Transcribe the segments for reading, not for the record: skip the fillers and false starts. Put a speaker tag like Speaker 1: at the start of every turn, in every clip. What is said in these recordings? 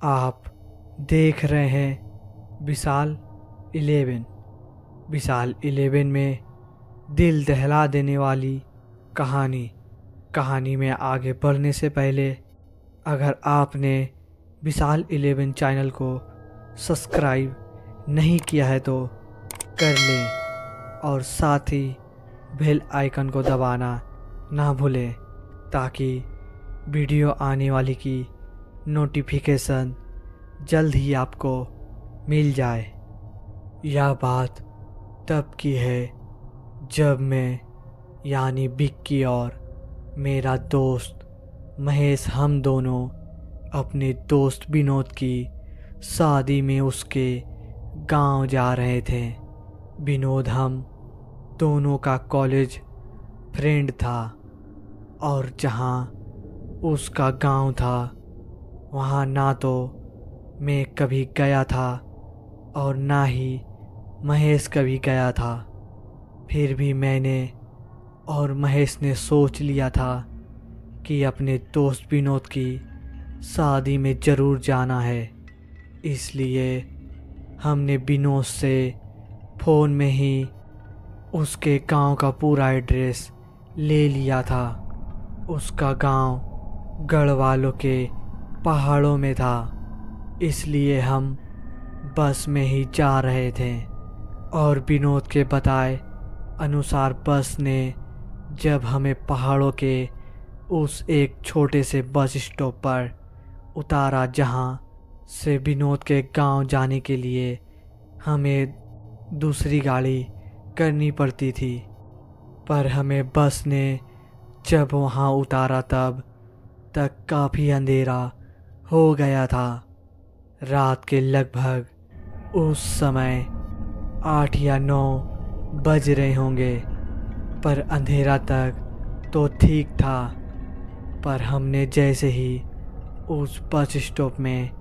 Speaker 1: आप देख रहे हैं विशाल 11। विशाल 11 में दिल दहला देने वाली कहानी में आगे बढ़ने से पहले अगर आपने विशाल 11 चैनल को सब्सक्राइब नहीं किया है तो कर लें और साथ ही बेल आइकन को दबाना ना भूलें ताकि वीडियो आने वाली की नोटिफिकेशन जल्द ही आपको मिल जाए। यह बात तब की है जब मैं यानी विक्की और मेरा दोस्त महेश हम दोनों अपने दोस्त विनोद की शादी में उसके गांव जा रहे थे। विनोद हम दोनों का कॉलेज फ्रेंड था और जहां उसका गांव था वहां ना तो मैं कभी गया था और ना ही महेश कभी गया था। फिर भी मैंने और महेश ने सोच लिया था कि अपने दोस्त विनोद की शादी में ज़रूर जाना है। इसलिए हमने विनोद से फ़ोन में ही उसके गांव का पूरा एड्रेस ले लिया था। उसका गांव गढ़वालों के पहाड़ों में था, इसलिए हम बस में ही जा रहे थे और विनोद के बताए अनुसार बस ने जब हमें पहाड़ों के उस एक छोटे से बस स्टॉप पर उतारा जहां से विनोद के गांव जाने के लिए हमें दूसरी गाड़ी करनी पड़ती थी। पर हमें बस ने जब वहां उतारा तब तक काफ़ी अंधेरा हो गया था। रात के लगभग उस समय 8 या 9 बज रहे होंगे, पर अंधेरा तक तो ठीक था। पर हमने जैसे ही उस बस स्टॉप में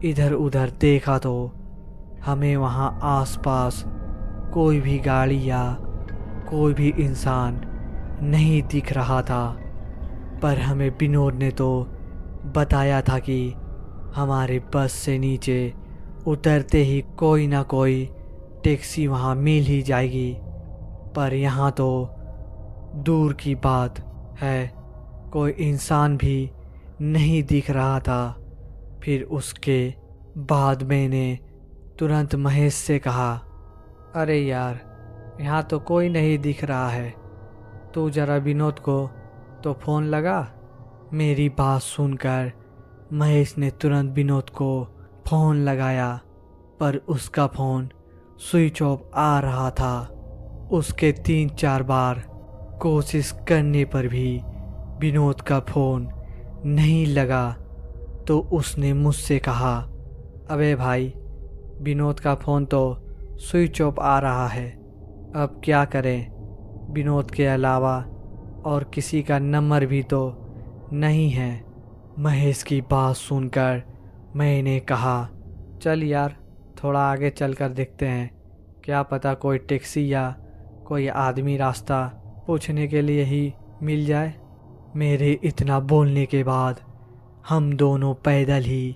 Speaker 1: इधर उधर देखा तो हमें वहां आसपास कोई भी गाड़ी या कोई भी इंसान नहीं दिख रहा था। पर हमें विनोद ने तो बताया था कि हमारे बस से नीचे उतरते ही कोई ना कोई टैक्सी वहाँ मिल ही जाएगी। पर यहाँ तो दूर की बात है, कोई इंसान भी नहीं दिख रहा था। फिर उसके बाद मैंने तुरंत महेश से कहा, अरे यार, यहाँ तो कोई नहीं दिख रहा है, तू ज़रा विनोद को तो फ़ोन लगा। मेरी बात सुनकर महेश ने तुरंत विनोद को फ़ोन लगाया, पर उसका फ़ोन स्विच ऑफ आ रहा था। उसके 3-4 बार कोशिश करने पर भी विनोद का फ़ोन नहीं लगा तो उसने मुझसे कहा, अबे भाई, विनोद का फ़ोन तो स्विच ऑफ आ रहा है, अब क्या करें? विनोद के अलावा और किसी का नंबर भी तो नहीं है। महेश की बात सुनकर मैंने कहा, चल यार, थोड़ा आगे चलकर देखते हैं, क्या पता कोई टैक्सी या कोई आदमी रास्ता पूछने के लिए ही मिल जाए। मेरे इतना बोलने के बाद हम दोनों पैदल ही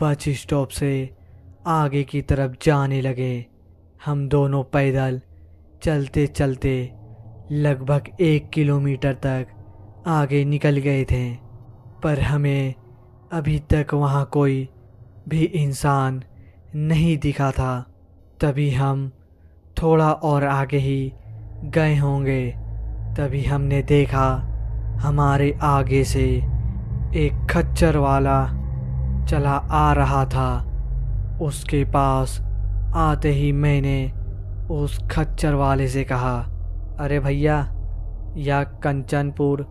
Speaker 1: बस स्टॉप से आगे की तरफ जाने लगे। हम दोनों पैदल चलते चलते लगभग 1 किलोमीटर तक आगे निकल गए थे, पर हमें अभी तक वहाँ कोई भी इंसान नहीं दिखा था। तभी हम थोड़ा और आगे ही गए होंगे, तभी हमने देखा हमारे आगे से एक खच्चर वाला चला आ रहा था। उसके पास आते ही मैंने उस खच्चर वाले से कहा, अरे भैया, यह कंचनपुर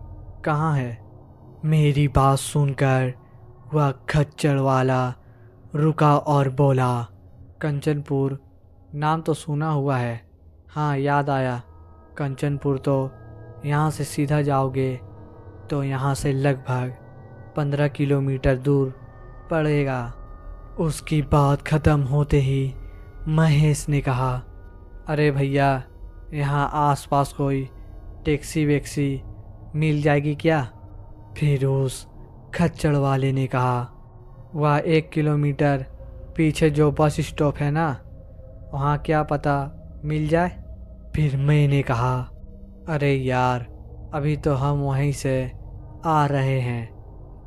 Speaker 1: कहाँ है? मेरी बात सुनकर वह खच्चर वाला रुका और बोला, कंचनपुर नाम तो सुना हुआ है, हाँ याद आया, कंचनपुर तो यहाँ से सीधा जाओगे तो यहाँ से लगभग 15 किलोमीटर दूर पड़ेगा। उसकी बात ख़त्म होते ही महेश ने कहा, अरे भैया, यहाँ आसपास कोई टैक्सी वैक्सी मिल जाएगी क्या? फिर उस खच्चड़ वाले ने कहा, वह 1 किलोमीटर पीछे जो बस स्टॉप है ना, वहाँ क्या पता मिल जाए। फिर मैंने कहा, अरे यार, अभी तो हम वहीं से आ रहे हैं,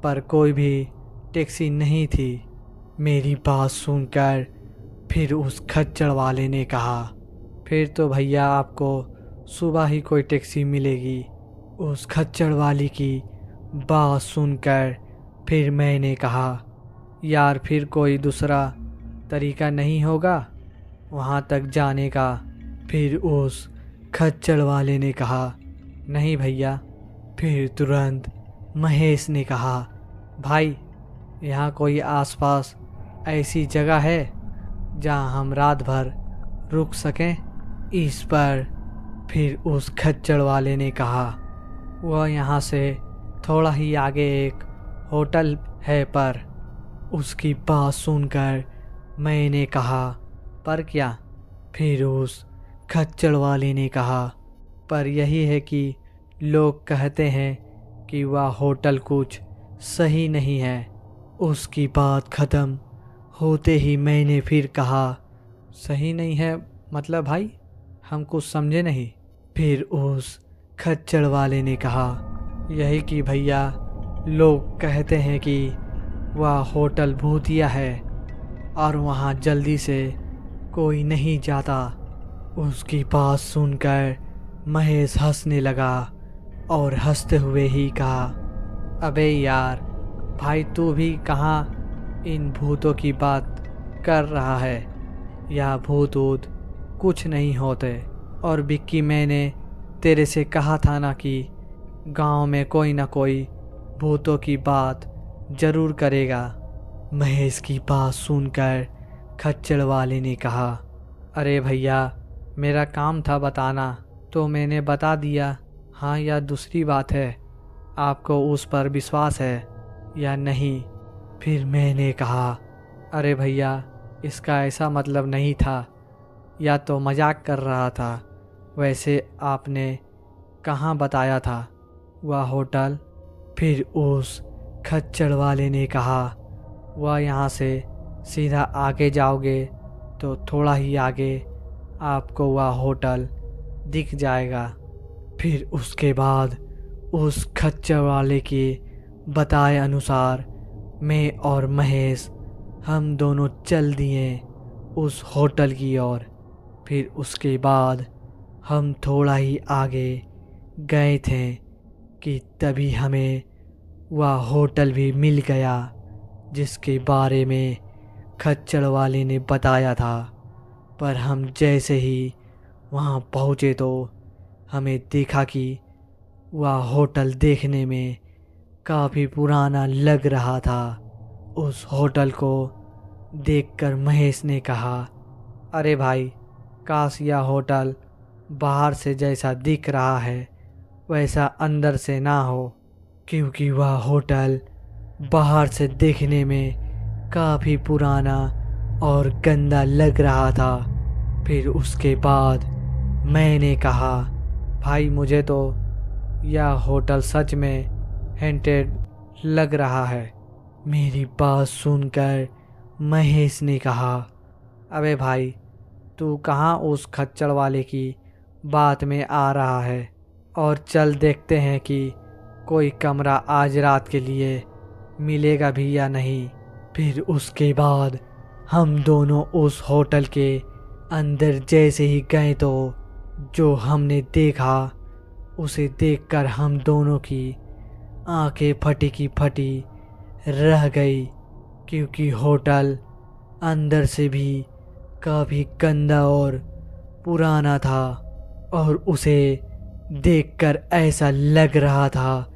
Speaker 1: पर कोई भी टैक्सी नहीं थी। मेरी बात सुनकर फिर उस खच्चड़ वाले ने कहा, फिर तो भैया आपको सुबह ही कोई टैक्सी मिलेगी। उस खच्चड़ वाली की बात सुनकर फिर मैंने कहा, यार फिर कोई दूसरा तरीका नहीं होगा वहाँ तक जाने का। फिर उस खच्चड़ वाले ने कहा, नहीं भैया। फिर तुरंत महेश ने कहा, भाई यहाँ कोई आसपास ऐसी जगह है जहाँ हम रात भर रुक सकें। इस पर फिर उस खच्चड़ वाले ने कहा, वह यहाँ से थोड़ा ही आगे एक होटल है। पर उसकी बात सुनकर मैंने कहा, पर क्या? फिर उस खच्चड़ वाले ने कहा, पर यही है कि लोग कहते हैं कि वह होटल कुछ सही नहीं है। उसकी बात ख़त्म होते ही मैंने फिर कहा, सही नहीं है मतलब भाई, हम कुछ समझे नहीं। फिर उस खच्चड़ वाले ने कहा, यही कि भैया लोग कहते हैं कि वह होटल भूतिया है और वहाँ जल्दी से कोई नहीं जाता। उसकी बात सुनकर महेश हंसने लगा और हंसते हुए ही कहा, अबे यार भाई, तू भी कहाँ इन भूतों की बात कर रहा है। यह भूत ऊत कुछ नहीं होते। और बिक्की, मैंने तेरे से कहा था ना कि गांव में कोई ना कोई भूतों की बात ज़रूर करेगा। महेश की बात सुनकर खच्चड़ वाले ने कहा, अरे भैया, मेरा काम था बताना, तो मैंने बता दिया। हाँ, यह दूसरी बात है, आपको उस पर विश्वास है या नहीं? फिर मैंने कहा, अरे भैया, इसका ऐसा मतलब नहीं था, या तो मजाक कर रहा था। वैसे आपने कहाँ बताया था वह होटल? फिर उस खच्चड़ वाले ने कहा, वह यहाँ से सीधा आगे जाओगे तो थोड़ा ही आगे आपको वह होटल दिख जाएगा। फिर उसके बाद उस खच्चड़ वाले के बताए अनुसार मैं और महेश हम दोनों चल दिए उस होटल की ओर। फिर उसके बाद हम थोड़ा ही आगे गए थे कि तभी हमें वह होटल भी मिल गया जिसके बारे में खच्चड़ वाले ने बताया था। पर हम जैसे ही वहाँ पहुँचे तो हमें देखा कि वह होटल देखने में काफ़ी पुराना लग रहा था। उस होटल को देखकर महेश ने कहा, अरे भाई, काश यह होटल बाहर से जैसा दिख रहा है वैसा अंदर से ना हो, क्योंकि वह होटल बाहर से देखने में काफ़ी पुराना और गंदा लग रहा था। फिर उसके बाद मैंने कहा, भाई मुझे तो यह होटल सच में हेंटेड लग रहा है। मेरी बात सुनकर महेश ने कहा, अबे भाई, तू कहाँ उस खच्चड़ वाले की बात में आ रहा है, और चल देखते हैं कि कोई कमरा आज रात के लिए मिलेगा भी या नहीं। फिर उसके बाद हम दोनों उस होटल के अंदर जैसे ही गए तो जो हमने देखा उसे देखकर हम दोनों की आंखें फटी की फटी रह गई, क्योंकि होटल अंदर से भी काफ़ी गंदा और पुराना था और उसे देखकर ऐसा लग रहा था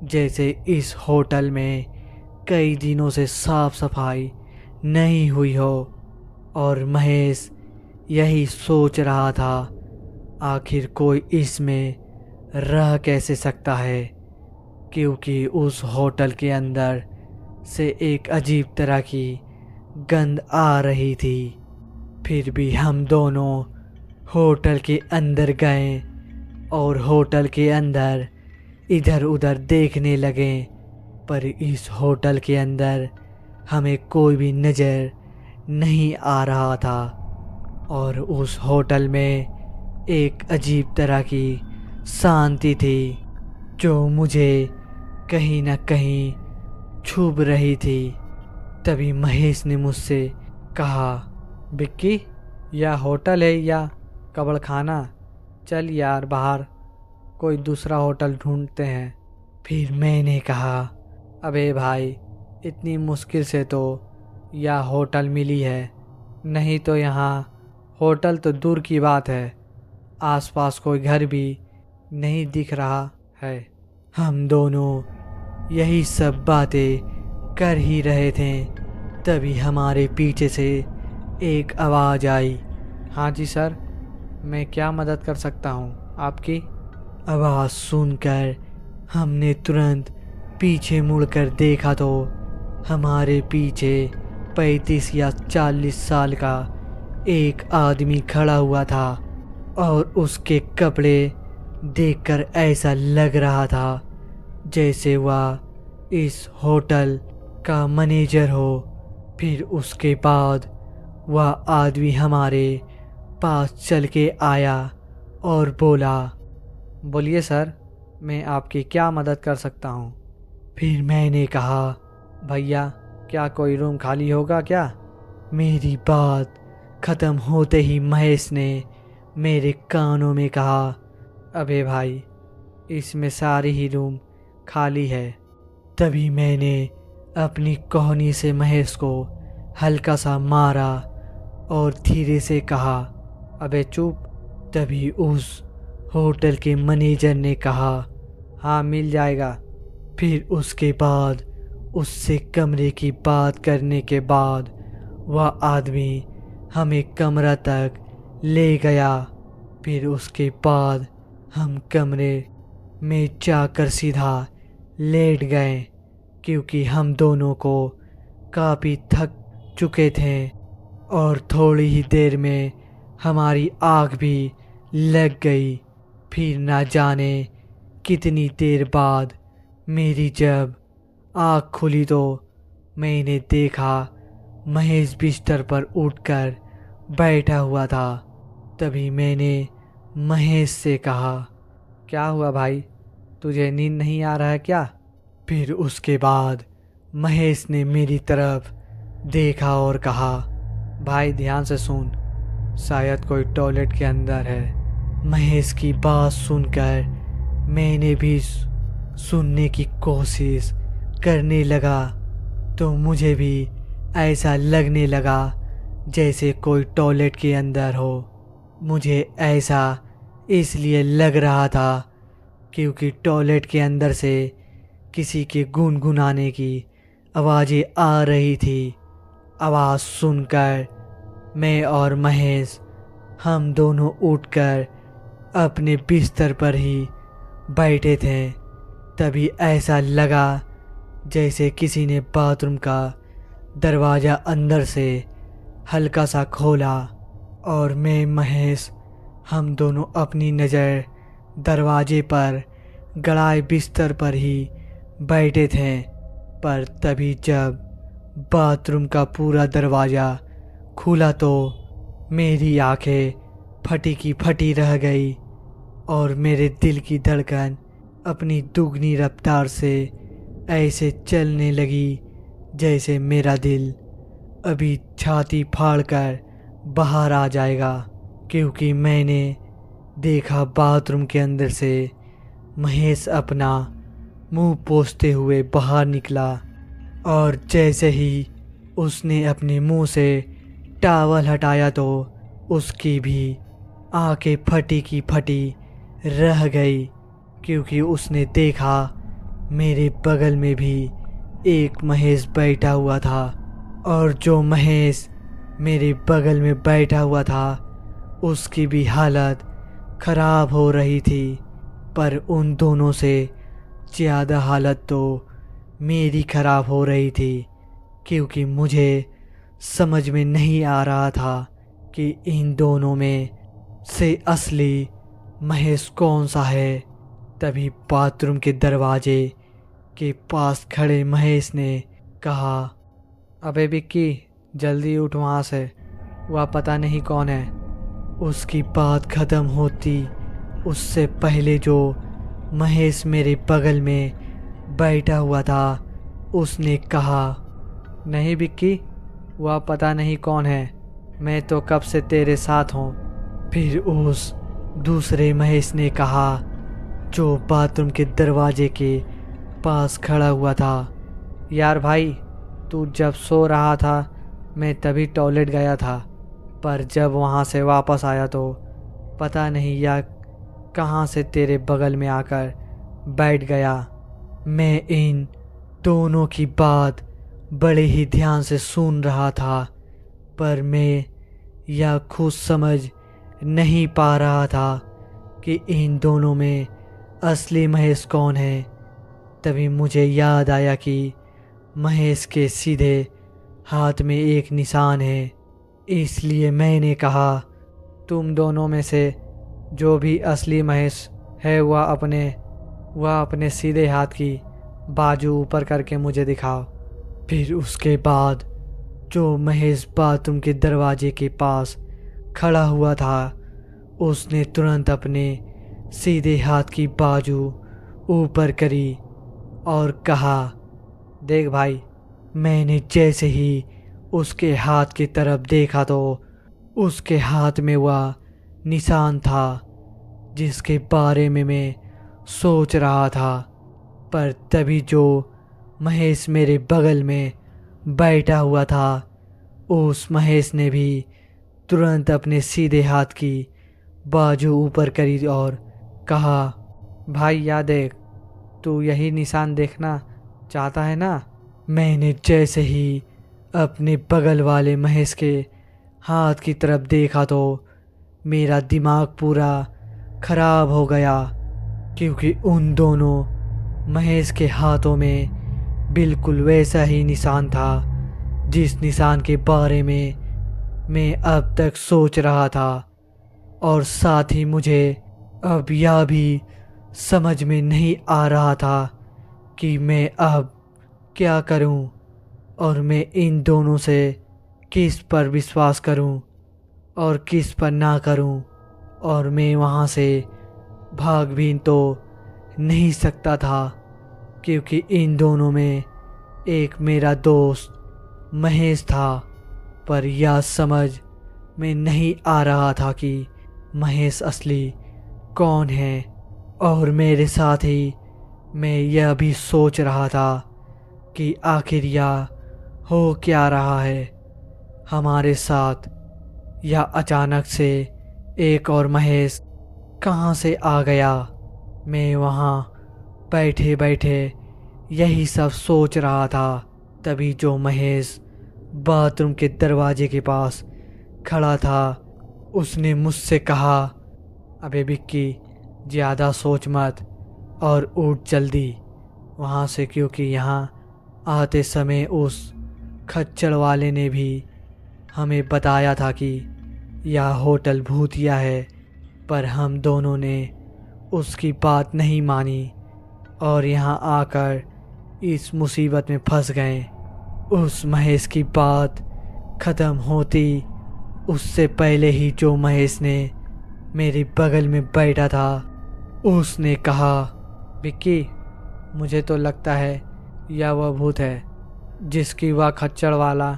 Speaker 1: जैसे इस होटल में कई दिनों से साफ सफाई नहीं हुई हो। और महेश यही सोच रहा था, आखिर कोई इसमें रह कैसे सकता है, क्योंकि उस होटल के अंदर से एक अजीब तरह की गंध आ रही थी। फिर भी हम दोनों होटल के अंदर गए और होटल के अंदर इधर उधर देखने लगे, पर इस होटल के अंदर हमें कोई भी नज़र नहीं आ रहा था और उस होटल में एक अजीब तरह की शांति थी जो मुझे कहीं ना कहीं छुप रही थी। तभी महेश ने मुझसे कहा, विक्की, यह होटल है या कब्र खाना? चल यार, बाहर कोई दूसरा होटल ढूंढते हैं। फिर मैंने कहा, अबे भाई, इतनी मुश्किल से तो यह होटल मिली है, नहीं तो यहाँ होटल तो दूर की बात है, आसपास कोई घर भी नहीं दिख रहा है। हम दोनों यही सब बातें कर ही रहे थे, तभी हमारे पीछे से एक आवाज़ आई। हाँ जी सर, मैं क्या मदद कर सकता हूँ आपकी? आवाज़ सुनकर हमने तुरंत पीछे मुड़कर देखा तो हमारे पीछे 35 या 40 साल का एक आदमी खड़ा हुआ था और उसके कपड़े देखकर ऐसा लग रहा था जैसे वह इस होटल का मैनेजर हो। फिर उसके बाद वह आदमी हमारे पास चल के आया और बोला, बोलिए सर, मैं आपकी क्या मदद कर सकता हूँ? फिर मैंने कहा, भैया, क्या कोई रूम खाली होगा क्या? मेरी बात ख़त्म होते ही महेश ने मेरे कानों में कहा, अबे भाई, इसमें सारे ही रूम खाली है। तभी मैंने अपनी कोहनी से महेश को हल्का सा मारा और धीरे से कहा, अबे चुप। तभी उस होटल के मैनेजर ने कहा, हाँ मिल जाएगा। फिर उसके बाद उससे कमरे की बात करने के बाद वह आदमी हमें कमरा तक ले गया। फिर उसके बाद हम कमरे में जाकर सीधा लेट गए क्योंकि हम दोनों को काफ़ी थक चुके थे और थोड़ी ही देर में हमारी आँख भी लग गई। फिर ना जाने कितनी देर बाद मेरी जब आँख खुली तो मैंने देखा महेश बिस्तर पर उठकर बैठा हुआ था। तभी मैंने महेश से कहा, क्या हुआ भाई, तुझे नींद नहीं आ रहा है क्या? फिर उसके बाद महेश ने मेरी तरफ देखा और कहा, भाई ध्यान से सुन, शायद कोई टॉयलेट के अंदर है। महेश की बात सुनकर मैंने भी सुनने की कोशिश करने लगा तो मुझे भी ऐसा लगने लगा जैसे कोई टॉयलेट के अंदर हो। मुझे ऐसा इसलिए लग रहा था क्योंकि टॉयलेट के अंदर से किसी के गुनगुनाने की आवाज़ें आ रही थी। आवाज़ सुनकर मैं और महेश हम दोनों उठकर अपने बिस्तर पर ही बैठे थे। तभी ऐसा लगा जैसे किसी ने बाथरूम का दरवाज़ा अंदर से हल्का सा खोला और मैं महेश हम दोनों अपनी नज़र दरवाजे पर गड़ाए बिस्तर पर ही बैठे थे। पर तभी जब बाथरूम का पूरा दरवाज़ा खुला तो मेरी आंखें फटी की फटी रह गई और मेरे दिल की धड़कन अपनी दुगनी रफ्तार से ऐसे चलने लगी जैसे मेरा दिल अभी छाती फाड़कर बाहर आ जाएगा। क्योंकि मैंने देखा बाथरूम के अंदर से महेश अपना मुंह पोंछते हुए बाहर निकला और जैसे ही उसने अपने मुंह से टॉवल हटाया तो उसकी भी आंखें फटी की फटी रह गई क्योंकि उसने देखा मेरे बगल में भी एक महेश बैठा हुआ था और जो महेश मेरे बगल में बैठा हुआ था उसकी भी हालत ख़राब हो रही थी। पर उन दोनों से ज़्यादा हालत तो मेरी ख़राब हो रही थी क्योंकि मुझे समझ में नहीं आ रहा था कि इन दोनों में से असली महेश कौन सा है। तभी बाथरूम के दरवाजे के पास खड़े महेश ने कहा, अबे विक्की, जल्दी उठ वहाँ से, वह पता नहीं कौन है। उसकी बात खत्म होती उससे पहले जो महेश मेरे बगल में बैठा हुआ था उसने कहा, नहीं विक्की, वह पता नहीं कौन है, मैं तो कब से तेरे साथ हूँ। फिर उस दूसरे महेश ने कहा जो बाथरूम के दरवाजे के पास खड़ा हुआ था, यार भाई, तू जब सो रहा था मैं तभी टॉयलेट गया था, पर जब वहाँ से वापस आया तो पता नहीं या कहाँ से तेरे बगल में आकर बैठ गया। मैं इन दोनों की बात बड़े ही ध्यान से सुन रहा था, पर मैं यह खुद समझ नहीं पा रहा था कि इन दोनों में असली महेश कौन है। तभी मुझे याद आया कि महेश के सीधे हाथ में एक निशान है, इसलिए मैंने कहा, तुम दोनों में से जो भी असली महेश है वह अपने सीधे हाथ की बाजू ऊपर करके मुझे दिखाओ। फिर उसके बाद जो महेश बाथरूम के दरवाजे के पास खड़ा हुआ था उसने तुरंत अपने सीधे हाथ की बाजू ऊपर करी और कहा, देख भाई। मैंने जैसे ही उसके हाथ की तरफ देखा तो उसके हाथ में वह निशान था जिसके बारे में मैं सोच रहा था। पर तभी जो महेश मेरे बगल में बैठा हुआ था उस महेश ने भी तुरंत अपने सीधे हाथ की बाजू ऊपर करी और कहा, भाई याद देख, तू यही निशान देखना चाहता है ना। मैंने जैसे ही अपने बगल वाले महेश के हाथ की तरफ देखा तो मेरा दिमाग पूरा खराब हो गया, क्योंकि उन दोनों महेश के हाथों में बिल्कुल वैसा ही निशान था जिस निशान के बारे में मैं अब तक सोच रहा था। और साथ ही मुझे अब यह भी समझ में नहीं आ रहा था कि मैं अब क्या करूं और मैं इन दोनों से किस पर विश्वास करूं और किस पर ना करूं। और मैं वहां से भाग भी तो नहीं सकता था, क्योंकि इन दोनों में एक मेरा दोस्त महेश था। पर यह समझ में नहीं आ रहा था कि महेश असली कौन है। और मेरे साथ ही मैं यह भी सोच रहा था कि आखिर यह हो क्या रहा है हमारे साथ, या अचानक से एक और महेश कहाँ से आ गया। मैं वहाँ बैठे बैठे यही सब सोच रहा था, तभी जो महेश बाथरूम के दरवाजे के पास खड़ा था उसने मुझसे कहा, अबे विक्की, ज़्यादा सोच मत और उठ जल्दी वहाँ से, क्योंकि यहाँ आते समय उस खच्चर वाले ने भी हमें बताया था कि यह होटल भूतिया है। पर हम दोनों ने उसकी बात नहीं मानी और यहाँ आकर इस मुसीबत में फंस गए। उस महेश की बात ख़त्म होती उससे पहले ही जो महेश ने मेरे बगल में बैठा था उसने कहा, विक्की, मुझे तो लगता है यह वह भूत है जिसकी वह खच्चर वाला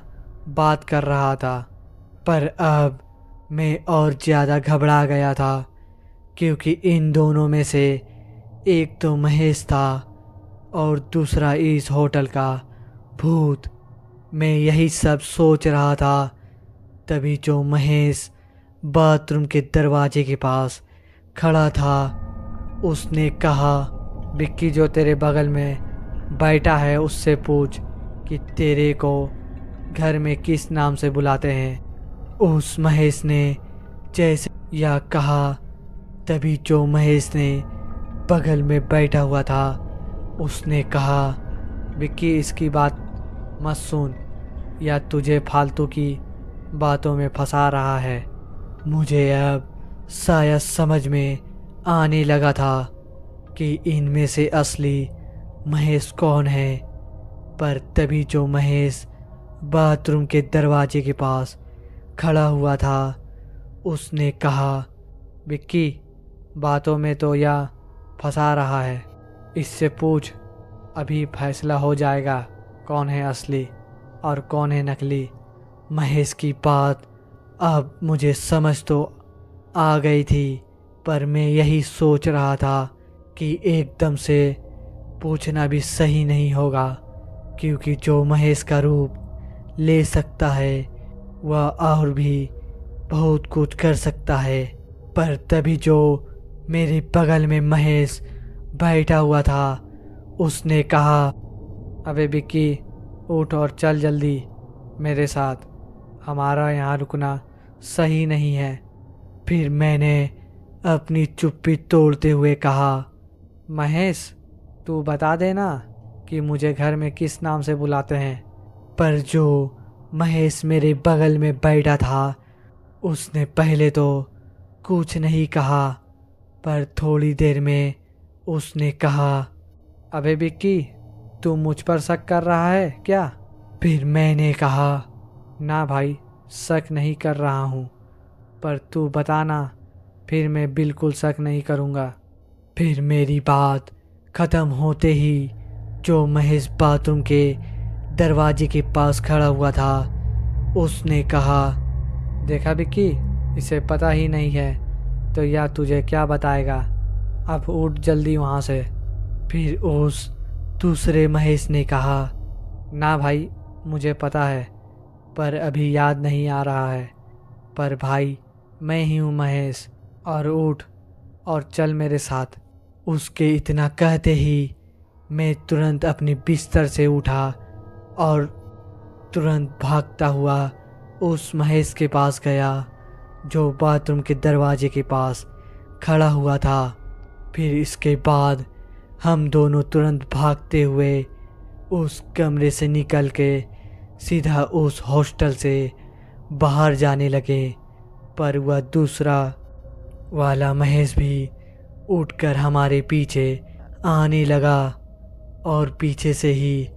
Speaker 1: बात कर रहा था। पर अब मैं और ज़्यादा घबरा गया था, क्योंकि इन दोनों में से एक तो महेश था और दूसरा इस होटल का भूत। मैं यही सब सोच रहा था, तभी जो महेश बाथरूम के दरवाजे के पास खड़ा था उसने कहा, विक्की, जो तेरे बगल में बैठा है उससे पूछ कि तेरे को घर में किस नाम से बुलाते हैं। उस महेश ने जैसे यह कहा, तभी जो महेश ने बगल में बैठा हुआ था उसने कहा, विक्की, इसकी बात मत सुन, या तुझे फालतू की बातों में फंसा रहा है। मुझे अब शायद समझ में आने लगा था कि इनमें से असली महेश कौन है। पर तभी जो महेश बाथरूम के दरवाजे के पास खड़ा हुआ था उसने कहा, विक्की, बातों में तो या फंसा रहा है, इससे पूछ, अभी फैसला हो जाएगा कौन है असली और कौन है नकली। महेश की बात अब मुझे समझ तो आ गई थी, पर मैं यही सोच रहा था कि एकदम से पूछना भी सही नहीं होगा, क्योंकि जो महेश का रूप ले सकता है वह और भी बहुत कुछ कर सकता है। पर तभी जो मेरे बगल में महेश बैठा हुआ था उसने कहा, अबे विक्की, उठ और चल जल्दी मेरे साथ, हमारा यहाँ रुकना सही नहीं है। फिर मैंने अपनी चुप्पी तोड़ते हुए कहा, महेश, तू बता देना कि मुझे घर में किस नाम से बुलाते हैं। पर जो महेश मेरे बगल में बैठा था उसने पहले तो कुछ नहीं कहा, पर थोड़ी देर में उसने कहा, अबे विक्की, तू मुझ पर शक कर रहा है क्या? फिर मैंने कहा, ना भाई, शक नहीं कर रहा हूँ, पर तू बताना, फिर मैं बिल्कुल शक नहीं करूँगा। फिर मेरी बात ख़त्म होते ही जो महेश बाथरूम के दरवाजे के पास खड़ा हुआ था उसने कहा, देखा विक्की, इसे पता ही नहीं है तो या तुझे क्या बताएगा, अब उठ जल्दी वहाँ से। फिर उस दूसरे महेश ने कहा, ना भाई, मुझे पता है, पर अभी याद नहीं आ रहा है, पर भाई मैं ही हूँ महेश, और उठ और चल मेरे साथ। उसके इतना कहते ही मैं तुरंत अपनी बिस्तर से उठा और तुरंत भागता हुआ उस महेश के पास गया जो बाथरूम के दरवाजे के पास खड़ा हुआ था। फिर इसके बाद हम दोनों तुरंत भागते हुए उस कमरे से निकल के सीधा उस हॉस्टल से बाहर जाने लगे। पर वह दूसरा वाला महेश भी उठकर हमारे पीछे आने लगा और पीछे से ही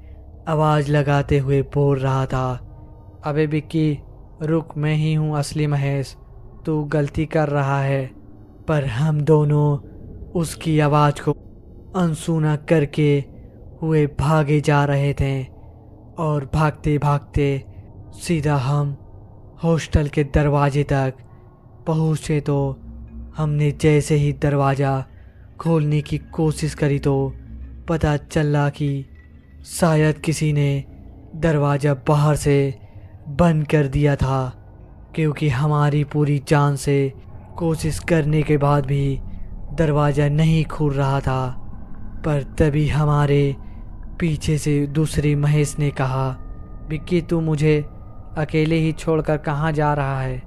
Speaker 1: आवाज़ लगाते हुए बोल रहा था, अबे विक्की, रुक, मैं ही हूँ असली महेश, तू गलती कर रहा है। पर हम दोनों उसकी आवाज़ को अनसुना करके हुए भागे जा रहे थे और भागते भागते सीधा हम हॉस्टल के दरवाजे तक पहुँचे। तो हमने जैसे ही दरवाज़ा खोलने की कोशिश करी तो पता चला कि शायद किसी ने दरवाज़ा बाहर से बंद कर दिया था, क्योंकि हमारी पूरी जान से कोशिश करने के बाद भी दरवाज़ा नहीं खुल रहा था। पर तभी हमारे पीछे से दूसरे महेश ने कहा, विक्की, तू मुझे अकेले ही छोड़कर कहाँ जा रहा है?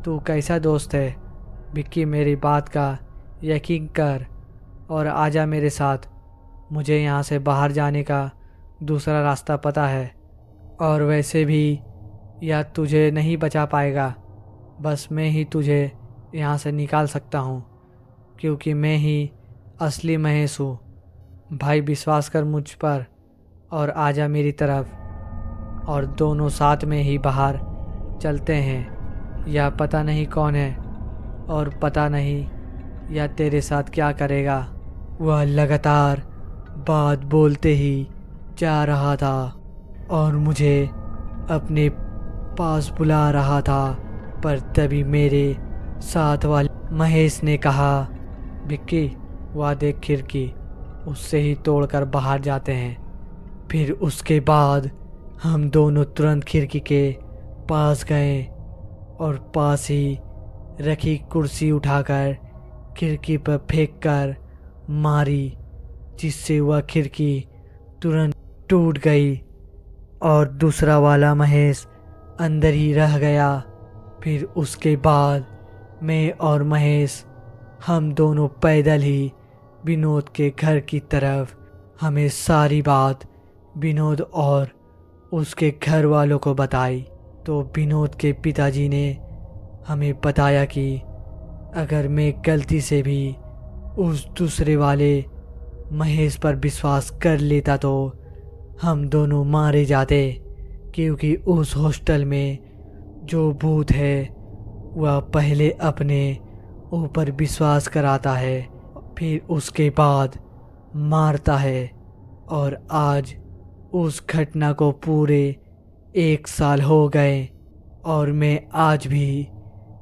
Speaker 1: तू कैसा दोस्त है? विक्की, मेरी बात का यकीन कर और आजा मेरे साथ। मुझे यहाँ से बाहर जाने का दूसरा रास्ता पता है, और वैसे भी यह तुझे नहीं बचा पाएगा। बस मैं ही तुझे यहाँ से निकाल सकता हूँ, क्योंकि मैं ही असली महेश हूँ। भाई, विश्वास कर मुझ पर और आजा मेरी तरफ, और दोनों साथ में ही बाहर चलते हैं। यह पता नहीं कौन है और पता नहीं यह तेरे साथ क्या करेगा। वह लगातार बात बोलते ही जा रहा था और मुझे अपने पास बुला रहा था। पर तभी मेरे साथ वाले महेश ने कहा, विक्की, वह देख खिड़की, उससे ही तोड़कर बाहर जाते हैं। फिर उसके बाद हम दोनों तुरंत खिड़की के पास गए और पास ही रखी कुर्सी उठाकर खिड़की पर फेंक कर मारी, जिससे वह खिड़की तुरंत टूट गई और दूसरा वाला महेश अंदर ही रह गया। फिर उसके बाद मैं और महेश, हम दोनों पैदल ही विनोद के घर की तरफ। हमें सारी बात विनोद और उसके घर वालों को बताई तो विनोद के पिताजी ने हमें बताया कि अगर मैं गलती से भी उस दूसरे वाले महेश पर विश्वास कर लेता तो हम दोनों मारे जाते, क्योंकि उस हॉस्टल में जो भूत है वह पहले अपने ऊपर विश्वास कराता है, फिर उसके बाद मारता है। और आज उस घटना को पूरे 1 साल हो गए और मैं आज भी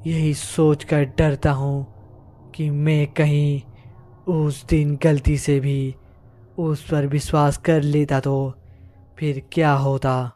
Speaker 1: यही सोचकर डरता हूँ कि मैं कहीं उस दिन गलती से भी उस पर विश्वास कर लेता तो फिर क्या होता।